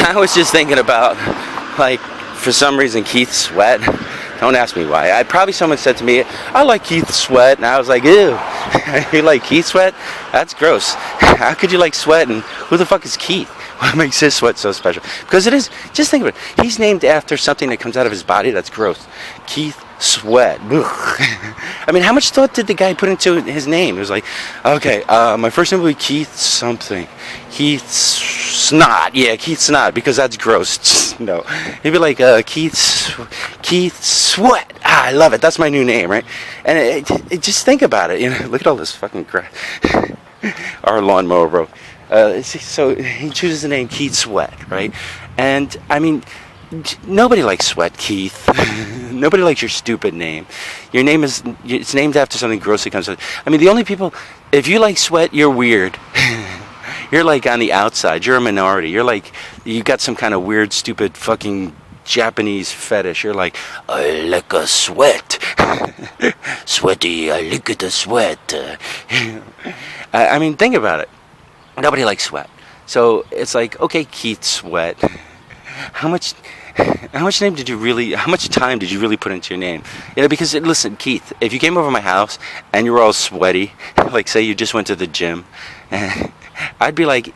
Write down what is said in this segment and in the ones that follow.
I was just thinking about, like, for some reason, Keith Sweat. Don't ask me why. Probably someone said to me, I like Keith Sweat, and I was like, ew. You like Keith Sweat? That's gross. How could you like Sweat, and who the fuck is Keith? What makes his sweat so special? Because it is, just think of it, he's named after something that comes out of his body that's gross. Keith Sweat. Ugh. I mean, how much thought did the guy put into his name? It was like, okay, my first name will be Keith something. Keith Snot. Yeah, Keith Snot, because that's gross. No. He'd be like, Keith Sweat. Ah, I love it. That's my new name, right? And just think about it. You know, look at all this fucking crap. Our lawnmower broke. So he chooses the name Keith Sweat, right? And, I mean, nobody likes Sweat, Keith. Nobody likes your stupid name. Your name is, it's named after something gross that comes out. I mean, the only people, if you like Sweat, you're weird. You're like on the outside. You're a minority. You're like, you got some kind of weird, stupid, fucking Japanese fetish. You're like, I like a sweat. Sweaty, I like the sweat. I mean, think about it. Nobody likes Sweat. So it's like, okay, Keith Sweat. How much time did you really put into your name? You know, because listen, Keith, if you came over my house and you were all sweaty, like say you just went to the gym, I'd be like,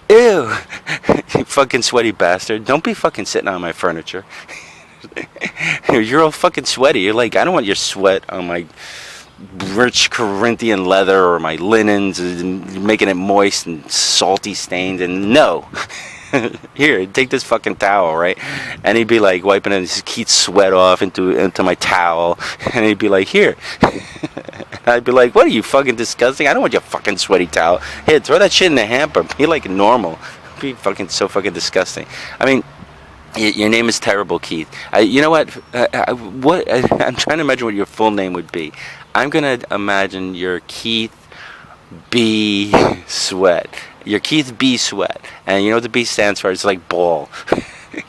ew, you fucking sweaty bastard. Don't be fucking sitting on my furniture. You're all fucking sweaty. You're like, I don't want your sweat on my rich Corinthian leather or my linens, and making it moist and salty stained. And no. Here, take this fucking towel, right? And he'd be like wiping his Keith Sweat off into my towel, and he'd be like, here. And I'd be like, what are you, fucking disgusting? I don't want your fucking sweaty towel. Here, throw that shit in the hamper. Be like normal. Be fucking so fucking disgusting. I mean, your name is terrible, Keith. You know what? I'm trying to imagine what your full name would be. I'm gonna imagine you're Keith B. Sweat. You're Keith B. Sweat. And you know what the B stands for? It's like ball.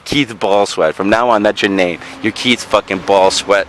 Keith Ball Sweat. From now on, that's your name. You're Keith fucking Ball Sweat.